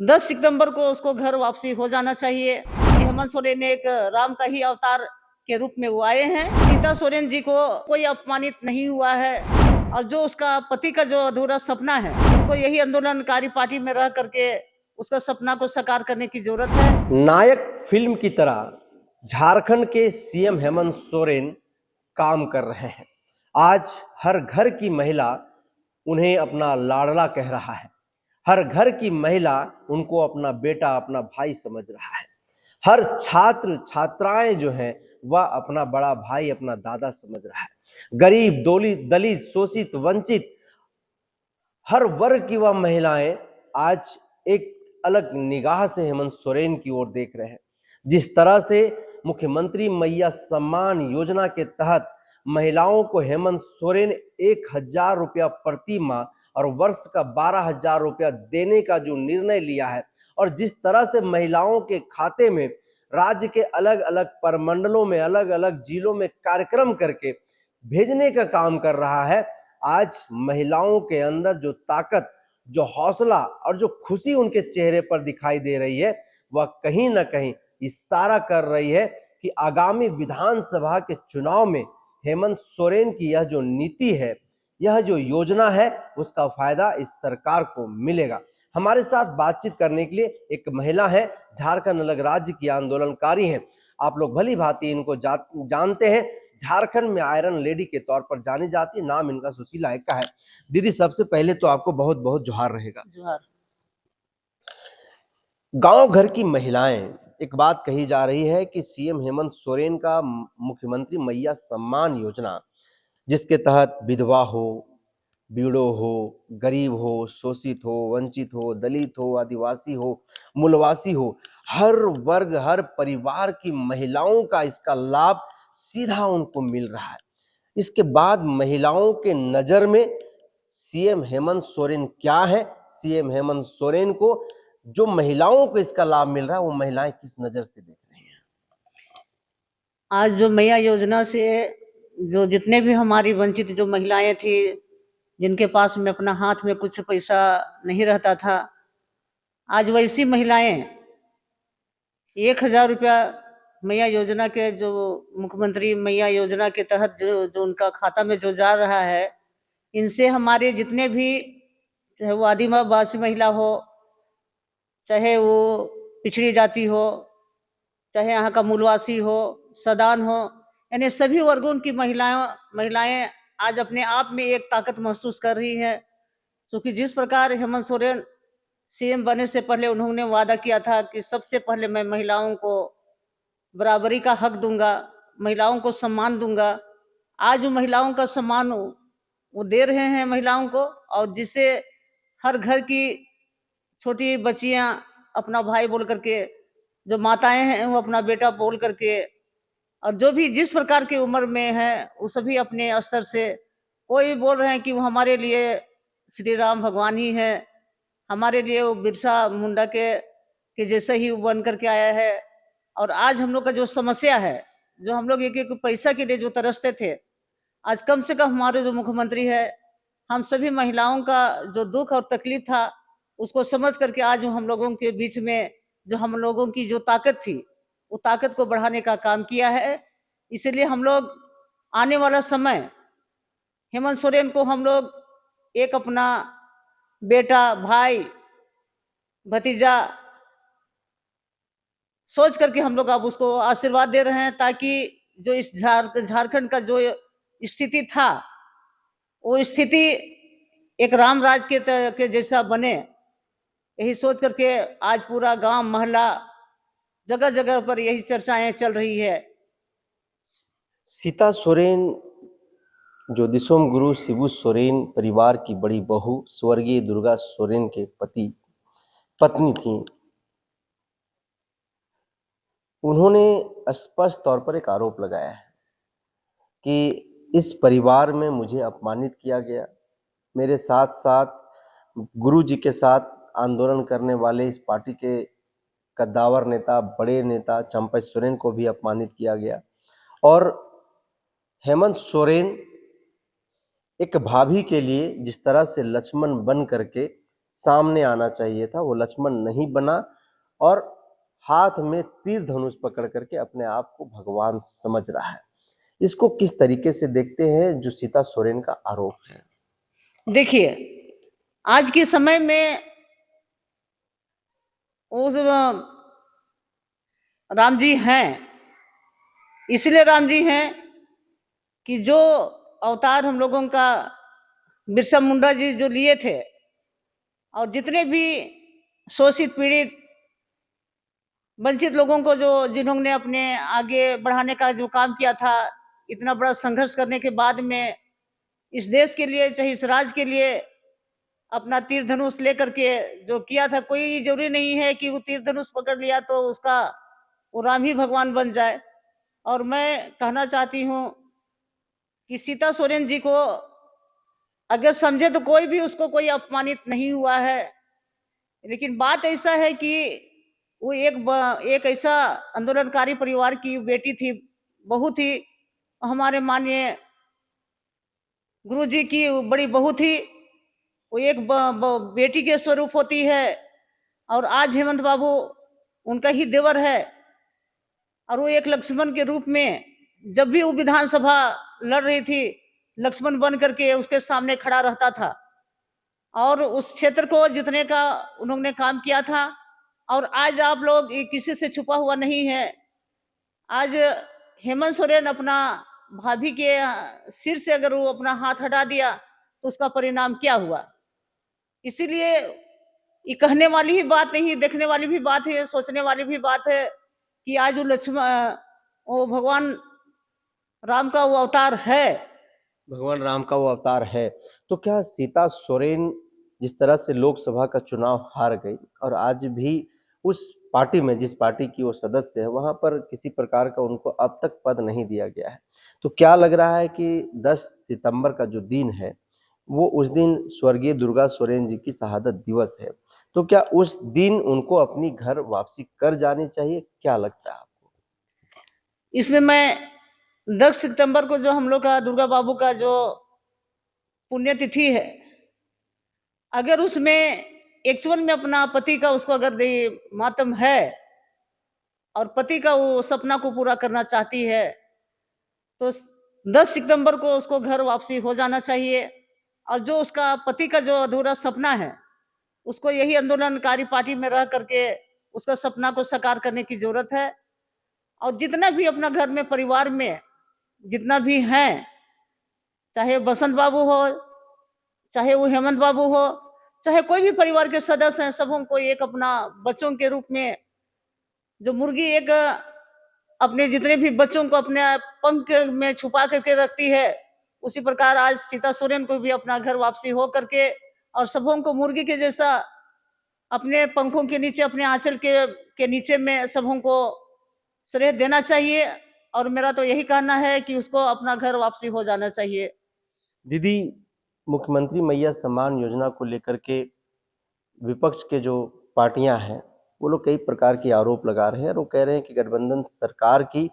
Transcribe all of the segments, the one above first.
10 सितंबर को उसको घर वापसी हो जाना चाहिए। हेमंत सोरेन ने एक राम का ही अवतार के रूप में वो आए हैं। सीता सोरेन जी को कोई अपमानित नहीं हुआ है, और जो उसका पति का जो अधूरा सपना है, उसको यही आंदोलनकारी पार्टी में रह करके उसका सपना को साकार करने की जरूरत है। नायक फिल्म की तरह झारखंड के सीएम हेमंत सोरेन काम कर रहे हैं। आज हर घर की महिला उन्हें अपना लाडला कह रहा है। हर घर की महिला उनको अपना बेटा, अपना भाई समझ रहा है। हर छात्र छात्राएं जो हैं वह अपना बड़ा भाई, अपना दादा समझ रहा है। गरीब, दलित, शोषित, वंचित हर वर्ग की वह महिलाएं आज एक अलग निगाह से हेमंत सोरेन की ओर देख रहे हैं। जिस तरह से मुख्यमंत्री मैया सम्मान योजना के तहत महिलाओं को हेमंत सोरेन 1,000 रुपया प्रति माह और वर्ष का 12,000 रुपया देने का जो निर्णय लिया है, और जिस तरह से महिलाओं के खाते में राज्य के अलग अलग प्रमंडलों में, अलग अलग जिलों में कार्यक्रम करके भेजने का काम कर रहा है, आज महिलाओं के अंदर जो ताकत, जो हौसला और जो खुशी उनके चेहरे पर दिखाई दे रही है, वह कहीं ना कहीं इशारा कर रही है कि आगामी विधानसभा के चुनाव में हेमंत सोरेन की यह जो नीति है, यह जो योजना है, उसका फायदा इस सरकार को मिलेगा। हमारे साथ बातचीत करने के लिए एक महिला है, झारखंड अलग राज्य की आंदोलनकारी हैं। आप लोग भली भांति इनको जानते हैं। झारखंड में आयरन लेडी के तौर पर जानी जाती है। नाम इनका सुशीला एक्का है। दीदी, सबसे पहले तो आपको बहुत बहुत जोहार रहेगा। जोहार। गांव घर की महिलाएं, एक बात कही जा रही है कि सीएम हेमंत सोरेन का मुख्यमंत्री मैया सम्मान योजना, जिसके तहत विधवा हो, बीड़ो हो, गरीब हो, शोषित हो, वंचित हो, दलित हो, आदिवासी हो, मूलवासी हो, हर वर्ग, हर परिवार की महिलाओं का इसका लाभ सीधा उनको मिल रहा है। इसके बाद महिलाओं के नजर में सीएम हेमंत सोरेन क्या है, सीएम हेमंत सोरेन को जो महिलाओं को इसका लाभ मिल रहा है, वो महिलाएं किस नजर से देख रही हैं? आज जो मैया योजना से जो जितने भी हमारी वंचित जो महिलाएं थी, जिनके पास में अपना हाथ में कुछ पैसा नहीं रहता था, आज वैसी महिलाएं 1,000 रुपया मैया योजना के, जो मुख्यमंत्री मैया योजना के तहत जो उनका खाता में जो जा रहा है, इनसे हमारे जितने भी, चाहे वो आदिवासी महिला हो, चाहे वो पिछड़ी जाति हो, चाहे यहाँ का मूलवासी हो, सदान हो, यानी सभी वर्गों की महिलाएं आज अपने आप में एक ताकत महसूस कर रही है। क्योंकि जिस प्रकार हेमंत सोरेन सीएम बनने से पहले उन्होंने वादा किया था कि सबसे पहले मैं महिलाओं को बराबरी का हक दूंगा, महिलाओं को सम्मान दूंगा। आज वो महिलाओं का सम्मान वो दे रहे हैं महिलाओं को, और जिससे हर घर की छोटी बच्चियां अपना भाई बोल करके, जो माताएं हैं वो अपना बेटा बोल करके, और जो भी जिस प्रकार की उम्र में है वो सभी अपने स्तर से, कोई बोल रहे हैं कि वो हमारे लिए श्री राम भगवान ही है, हमारे लिए वो बिरसा मुंडा के जैसे ही वो बन करके आया है। और आज हम लोग का जो समस्या है, जो हम लोग एक एक पैसा के लिए जो तरसते थे, आज कम से कम हमारे जो मुख्यमंत्री है, हम सभी महिलाओं का जो दुख और तकलीफ था उसको समझ करके आज हम लोगों के बीच में जो हम लोगों की जो ताकत थी, वो ताकत को बढ़ाने का काम किया है। इसलिए हम लोग आने वाला समय हेमंत सोरेन को हम लोग एक अपना बेटा, भाई, भतीजा सोच करके हम लोग अब उसको आशीर्वाद दे रहे हैं, ताकि जो इस झारखंड का जो स्थिति था, वो स्थिति एक राम राज के जैसा बने। यही सोच करके आज पूरा गांव मोहल्ला जगह जगह पर यही चर्चाएं चल रही है। सीता सोरेन जो दिसोम गुरु शिबू सोरेन परिवार की बड़ी बहू स्वर्गीय दुर्गा सोरेन के पत्नी थी, उन्होंने स्पष्ट तौर पर एक आरोप लगाया है कि इस परिवार में मुझे अपमानित किया गया। मेरे साथ साथ गुरु जी के साथ आंदोलन करने वाले इस पार्टी के कद्दावर नेता, बड़े नेता चंपा सोरेन को भी अपमानित किया गया। और हेमंत सोरेन एक भाभी के लिए जिस तरह से लक्ष्मण बन करके सामने आना चाहिए था, वो लक्ष्मण नहीं बना और हाथ में तीर धनुष पकड़ करके अपने आप को भगवान समझ रहा है। इसको किस तरीके से देखते हैं जो सीता सोरेन का आरोप है? देखिए, आज के समय में वो जो राम जी हैं, इसलिए राम जी हैं कि जो अवतार हम लोगों का बिरसा मुंडा जी जो लिए थे, और जितने भी शोषित पीड़ित वंचित लोगों को जो जिन्होंने अपने आगे बढ़ाने का जो काम किया था, इतना बड़ा संघर्ष करने के बाद में इस देश के लिए, चाहे इस राज्य के लिए अपना तीर धनुष लेकर के जो किया था, कोई जरूरी नहीं है कि वो तीर धनुष पकड़ लिया तो उसका वो राम ही भगवान बन जाए। और मैं कहना चाहती हूँ कि सीता सोरेन जी को अगर समझे तो कोई भी उसको कोई अपमानित नहीं हुआ है, लेकिन बात ऐसा है कि वो एक ऐसा आंदोलनकारी परिवार की बेटी थी, बहू थी, हमारे माननीय गुरु जी की बड़ी बहू थी। वो एक बेटी के स्वरूप होती है, और आज हेमंत बाबू उनका ही देवर है, और वो एक लक्ष्मण के रूप में जब भी वो विधानसभा लड़ रही थी, लक्ष्मण बन करके उसके सामने खड़ा रहता था, और उस क्षेत्र को जीतने का उन्होंने काम किया था। और आज आप लोग किसी से छुपा हुआ नहीं है। आज हेमंत सोरेन अपना भाभी के सिर से अगर वो अपना हाथ हटा दिया तो उसका परिणाम क्या हुआ। इसीलिए ये कहने वाली ही बात नहीं, देखने वाली भी बात है, सोचने वाली भी बात है कि आज वो लक्ष्मण, वो भगवान राम का वो अवतार है। भगवान राम का वो अवतार है, तो क्या सीता सोरेन जिस तरह से लोकसभा का चुनाव हार गई और आज भी उस पार्टी में, जिस पार्टी की वो सदस्य है, वहां पर किसी प्रकार का उनको अब तक पद नहीं दिया गया है, तो क्या लग रहा है कि 10 सितंबर का जो दिन है वो उस दिन स्वर्गीय दुर्गा सोरेन जी की शहादत दिवस है, तो क्या उस दिन उनको अपनी घर वापसी कर जानी चाहिए? क्या लगता है आपको? इसमें मैं 10 सितंबर को जो हम लोग का दुर्गा बाबू का जो पुण्यतिथि है, अगर उसमें एक्चुअल में अपना पति का उसको अगर मातम है और पति का वो सपना को पूरा करना चाहती है, तो 10 सितंबर को उसको घर वापसी हो जाना चाहिए। और जो उसका पति का जो अधूरा सपना है, उसको यही आंदोलनकारी पार्टी में रह करके उसका सपना को साकार करने की जरूरत है। और जितना भी अपना घर में परिवार में जितना भी हैं, चाहे बसंत बाबू हो, चाहे वो हेमंत बाबू हो, चाहे कोई भी परिवार के सदस्य हैं, सबों को एक अपना बच्चों के रूप में, जो मुर्गी एक अपने जितने भी बच्चों को अपने पंख में छुपा करके रखती है, उसी प्रकार आज सीता सोरेन को भी अपना घर वापसी हो करके और सबों को मुर्गी के जैसा अपने पंखों के नीचे, अपने आंचल के नीचे में सबों को श्रेय देना चाहिए। और मेरा तो यही कहना है कि उसको अपना घर वापसी हो जाना चाहिए। दीदी, मुख्यमंत्री मैया सम्मान योजना को लेकर के विपक्ष के जो पार्टियां हैं वो लोग कई प्रकार के आरोप लगा रहे हैं और वो कह रहे हैं कि गठबंधन सरकार की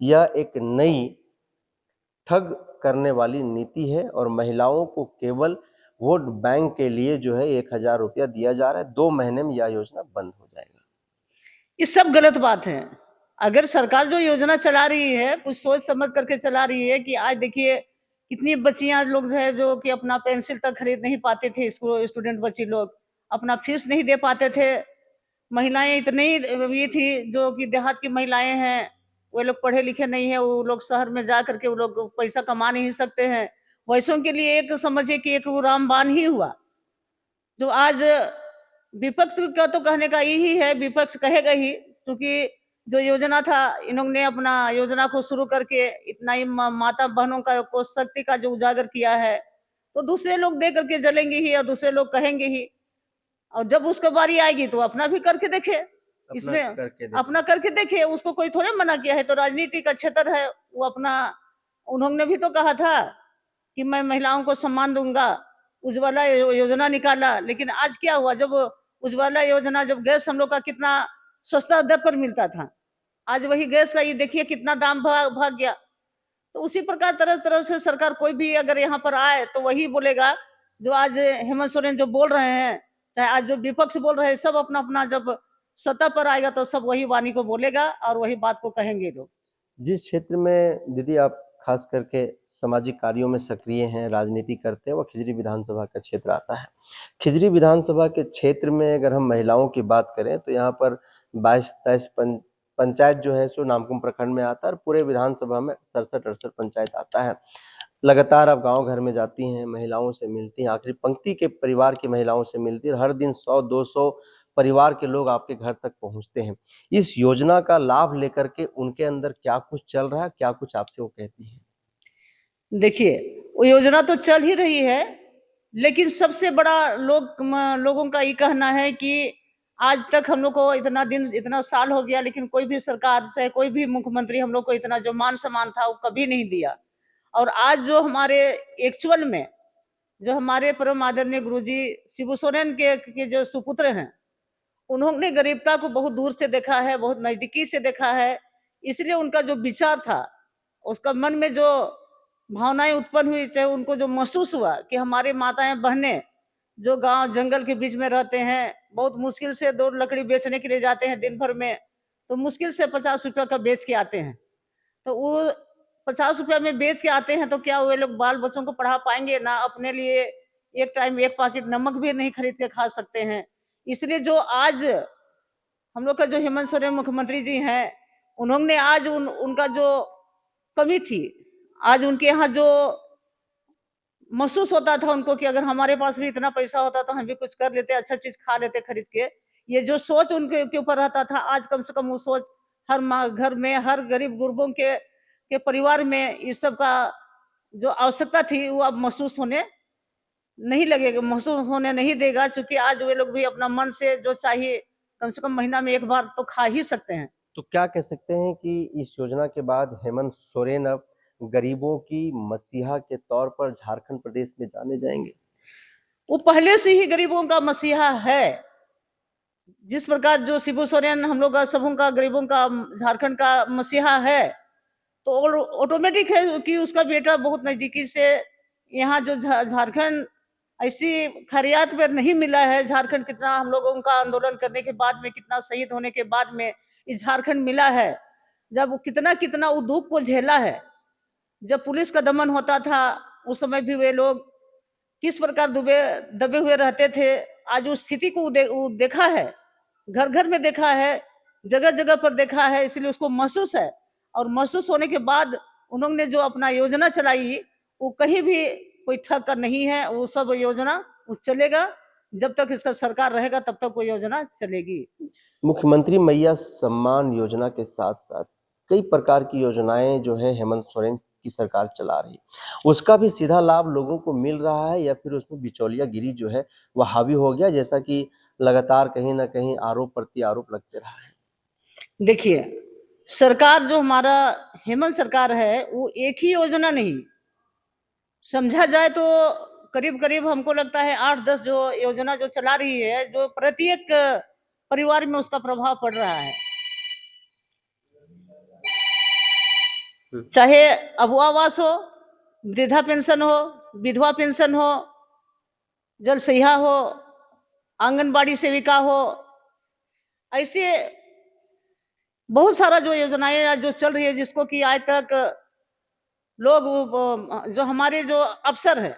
यह एक नई ठग करने वाली नीति है और महिलाओं को केवल वोट बैंक के लिए जो है 1,000 रुपया दिया जा रहा है, 2 महीने में यह योजना बंद हो जाएगा। ये सब गलत बात है। अगर सरकार जो योजना चला रही है कुछ सोच समझ करके चला रही है कि आज देखिए कितनी बच्चियां लोग जो है जो कि अपना पेंसिल तक खरीद नहीं पाते थे, स्टूडेंट बच्ची लोग अपना फीस नहीं दे पाते थे। महिलाएं इतनी ये थी जो कि देहात की महिलाएं हैं, वो लोग पढ़े लिखे नहीं है, वो लोग शहर में जा करके वो लोग पैसा कमा नहीं सकते हैं। वैसों के लिए एक समझिए कि एक वो रामबाण ही हुआ। जो आज विपक्ष का तो कहने का यही है, विपक्ष कहेगा ही, क्योंकि जो योजना था इन्होंने अपना योजना को शुरू करके इतना ही माता बहनों का को शक्ति का जो उजागर किया है, तो दूसरे लोग दे करके जलेंगे ही और दूसरे लोग कहेंगे ही। और जब उसको बारी आएगी तो अपना भी करके देखे, इसमें अपना करके देखे, उसको कोई थोड़े मना किया है। तो राजनीति का क्षेत्र है, वो अपना, उन्होंने भी तो कहा था कि मैं महिलाओं को सम्मान दूंगा, उज्ज्वला योजना निकाला, लेकिन आज क्या हुआ, जब उज्ज्वला योजना, जब गैस हम लोग का कितना सस्ता दर पर मिलता था, आज वही गैस का ये देखिए कितना दाम भाग गया। तो उसी प्रकार तरह तरह से सरकार कोई भी अगर यहाँ पर आए तो वही बोलेगा जो आज हेमंत सोरेन जो बोल रहे हैं चाहे आज जो विपक्ष बोल रहे हैं सब अपना अपना जब सत्ता पर आएगा तो सब वही वाणी को बोलेगा और वही बात को कहेंगे लोग। जिस क्षेत्र में दीदी आप खास करके सामाजिक कार्यों में सक्रिय हैं, राजनीति करते हैं, वो खिजरी विधानसभा का क्षेत्र आता है। खिजरी विधानसभा के क्षेत्र में अगर हम महिलाओं की बात करें तो यहाँ पर 22-23 पंचायत जो है सो नामकुम प्रखंड में आता है और पूरे विधानसभा में 67-68 पंचायत आता है। लगातार आप गांव घर में जाती हैं, महिलाओं से मिलती हैं, आखिरी पंक्ति के परिवार की महिलाओं से मिलती हैं। हर दिन 100-200 परिवार के लोग आपके घर तक पहुंचते हैं। इस योजना का लाभ लेकर के उनके अंदर क्या कुछ चल रहा है, क्या कुछ आपसे वो कहती हैं? देखिए, वो योजना तो चल ही रही है, लेकिन सबसे बड़ा लोगों का ये कहना है कि आज तक हम लोग को इतना साल हो गया, लेकिन कोई भी सरकार से कोई भी मुख्यमंत्री हम लोग को इतना जो मान सम्मान था वो कभी नहीं दिया। और आज जो हमारे एक्चुअल में जो हमारे परम आदरणीय गुरुजी शिबू सोरेन के जो सुपुत्र हैं, उन्होंने गरीबता को बहुत दूर से देखा है, बहुत नजदीकी से देखा है। इसलिए उनका जो विचार था, उसका मन में जो भावनाएं उत्पन्न हुई, चाहे उनको जो महसूस हुआ कि हमारे माताएं बहनें जो गांव जंगल के बीच में रहते हैं, बहुत मुश्किल से 2 लकड़ी बेचने के लिए जाते हैं दिन भर में, तो मुश्किल से 50 रुपया का बेच के आते हैं। तो वो 50 रुपया में बेच के आते हैं तो क्या वे लोग बाल बच्चों को पढ़ा पाएंगे? ना अपने लिए एक टाइम 1 पैकेट नमक भी नहीं खरीद के खा सकते हैं। इसलिए जो आज हम लोग का जो हेमंत सोरेन मुख्यमंत्री जी हैं, उन्होंने आज उनका जो कमी थी, आज उनके यहाँ जो महसूस होता था उनको कि अगर हमारे पास भी इतना पैसा होता तो हम भी कुछ कर लेते, अच्छा चीज खा लेते खरीद के। ये जो सोच उनके के ऊपर रहता था, आज कम से कम वो सोच हर माँ घर में, हर गरीब गुरबों के परिवार में इस सब का जो आवश्यकता थी वो अब महसूस होने नहीं लगेगा, महसूस होने नहीं देगा, क्योंकि आज वे लोग भी अपना मन से जो चाहिए कम से कम महीना में 1 बार तो खा ही सकते हैं। तो क्या कह सकते हैं कि इस योजना के बाद हेमंत सोरेन अब गरीबों की मसीहा के तौर पर झारखंड प्रदेश में जाने जाएंगे? वो पहले से ही गरीबों का मसीहा है। जिस प्रकार जो शिबू सोरेन हम लोग का सबों का गरीबों का झारखंड का मसीहा है, तो ऑटोमेटिक है कि उसका बेटा बहुत नजदीकी से यहाँ जो झारखंड ऐसी खैरियत में नहीं मिला है। झारखंड कितना हम लोगों का आंदोलन करने के बाद में, कितना शहीद होने के बाद में इस झारखंड मिला है। जब वो कितना वो धूप को झेला है, जब पुलिस का दमन होता था उस समय भी वे लोग किस प्रकार दबे हुए रहते थे। आज उस स्थिति को वो देखा है, घर घर में देखा है, जगह जगह पर देखा है, इसलिए उसको महसूस है। और महसूस होने के बाद उन्होंने जो अपना योजना चलाई, वो कहीं भी कोई ठग कर नहीं है। वो सब योजना वो चलेगा, जब तक इसका सरकार रहेगा तब तक वो योजना चलेगी। मुख्यमंत्री मैया सम्मान योजना के साथ साथ कई प्रकार की योजनाएं जो है हेमंत सोरेन की सरकार चला रही है, उसका भी सीधा लाभ लोगों को मिल रहा है या फिर उसमें बिचौलियागिरी जो है वह हावी हो गया, जैसा कि लगातार कहीं ना कहीं आरोप प्रति आरोप लगते रहा है? देखिए, सरकार जो हमारा हेमंत सरकार है, वो एक ही योजना नहीं, समझा जाए तो करीब करीब हमको लगता है 8-10 जो योजना जो चला रही है, जो प्रत्येक परिवार में उसका प्रभाव पड़ रहा है। चाहे अबुआ आवास हो, वृद्धा पेंशन हो, विधवा पेंशन हो, जल सहिया हो, आंगनबाड़ी सेविका हो, ऐसे बहुत सारा जो योजनाएं आज जो चल रही है, जिसको कि आज तक लोग जो हमारे जो अफसर है,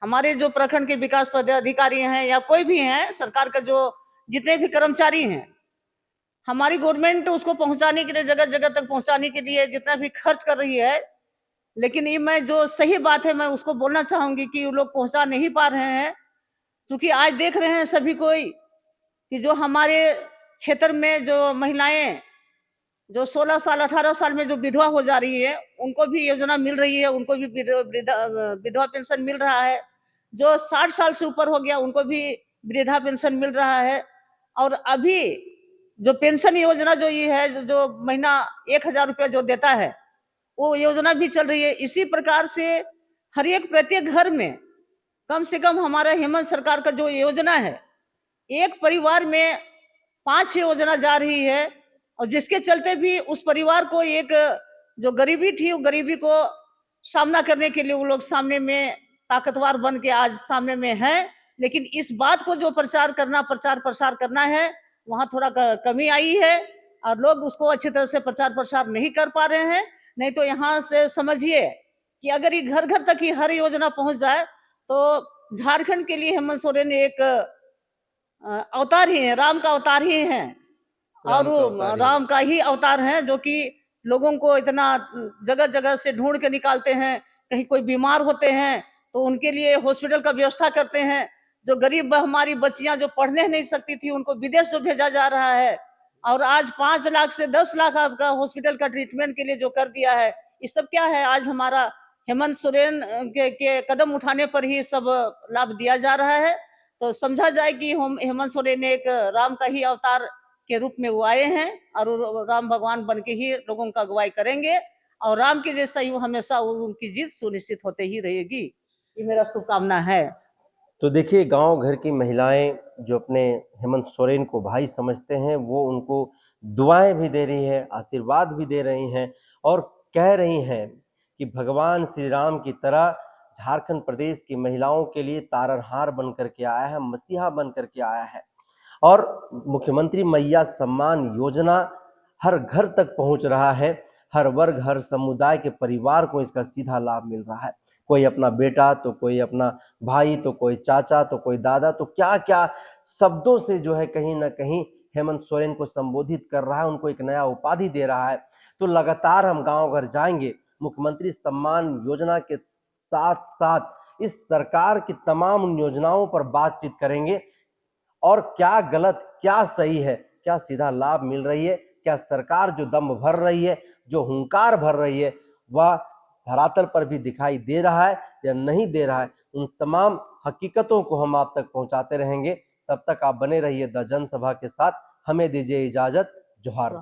हमारे जो प्रखंड के विकास पदाधिकारी हैं या कोई भी हैं, सरकार का जो जितने भी कर्मचारी हैं, हमारी गवर्नमेंट उसको पहुंचाने के लिए, जगह जगह तक पहुंचाने के लिए जितना भी खर्च कर रही है, लेकिन ये मैं जो सही बात है मैं उसको बोलना चाहूंगी कि वो लोग पहुंचा नहीं पा रहे हैं। क्योंकि आज देख रहे हैं सभी कोई कि जो हमारे क्षेत्र में जो महिलाएं जो 16 साल 18 साल में जो विधवा हो जा रही है, उनको भी योजना मिल रही है, उनको भी विधवा पेंशन मिल रहा है। जो 60 साल से ऊपर हो गया उनको भी वृद्धा पेंशन मिल रहा है। और अभी जो पेंशन योजना जो ये है, जो महीना 1000 रुपया जो देता है, वो योजना भी चल रही है। इसी प्रकार से हर एक प्रत्येक घर में कम से कम हमारा हेमंत सरकार का जो योजना है, एक परिवार में 5 योजना जा रही है। और जिसके चलते भी उस परिवार को एक जो गरीबी थी, वो गरीबी को सामना करने के लिए वो लोग सामने में ताकतवर बन के आज सामने में है। लेकिन इस बात को जो प्रचार प्रसार करना है, वहाँ थोड़ा कमी आई है और लोग उसको अच्छी तरह से प्रचार प्रसार नहीं कर पा रहे हैं। नहीं तो यहाँ से समझिए कि अगर ये घर घर तक ही हर योजना पहुंच जाए तो झारखंड के लिए हेमंत सोरेन एक अवतार ही है, राम का अवतार ही है। और वो राम का ही अवतार है, जो कि लोगों को इतना जगह जगह से ढूंढ के निकालते हैं। कहीं कोई बीमार होते हैं तो उनके लिए हॉस्पिटल का व्यवस्था करते हैं। जो गरीब हमारी बच्चियां जो पढ़ने नहीं सकती थी, उनको विदेश जो भेजा जा रहा है, और आज 5 लाख से 10 लाख आपका हॉस्पिटल का ट्रीटमेंट के लिए जो कर दिया है, ये सब क्या है? आज हमारा हेमंत सोरेन के कदम उठाने पर ही सब लाभ दिया जा रहा है। तो समझा जाए कि हम हेमंत सोरेन एक राम का ही अवतार के रूप में वो आए हैं और वो राम भगवान बन के ही लोगों का अगुवाई करेंगे, और राम की जैसा ही वो हमेशा उनकी जीत सुनिश्चित होते ही रहेगी। ये मेरा शुभकामना है। तो देखिए, गांव घर की महिलाएं जो अपने हेमंत सोरेन को भाई समझते हैं, वो उनको दुआएं भी दे रही है, आशीर्वाद भी दे रही हैं और कह रही हैं कि भगवान श्री राम की तरह झारखंड प्रदेश की महिलाओं के लिए तारनहार बन करके आया है, मसीहा बन करके आया है। और मुख्यमंत्री मैया सम्मान योजना हर घर तक पहुंच रहा है। हर वर्ग, हर समुदाय के परिवार को इसका सीधा लाभ मिल रहा है। कोई अपना बेटा, तो कोई अपना भाई, तो कोई चाचा, तो कोई दादा, तो क्या क्या शब्दों से जो है कहीं ना कहीं हेमंत सोरेन को संबोधित कर रहा है, उनको एक नया उपाधि दे रहा है। तो लगातार हम गांव घर जाएंगे, मुख्यमंत्री सम्मान योजना के साथ साथ इस सरकार की तमाम उन योजनाओं पर बातचीत करेंगे और क्या गलत, क्या सही है, क्या सीधा लाभ मिल रही है, क्या सरकार जो दम भर रही है, जो हुंकार भर रही है, वह धरातल पर भी दिखाई दे रहा है या नहीं दे रहा है। उन तमाम हकीकतों को हम आप तक पहुंचाते रहेंगे। तब तक आप बने रहिए द जनसभा के साथ। हमें दीजिए इजाजत। जोहार।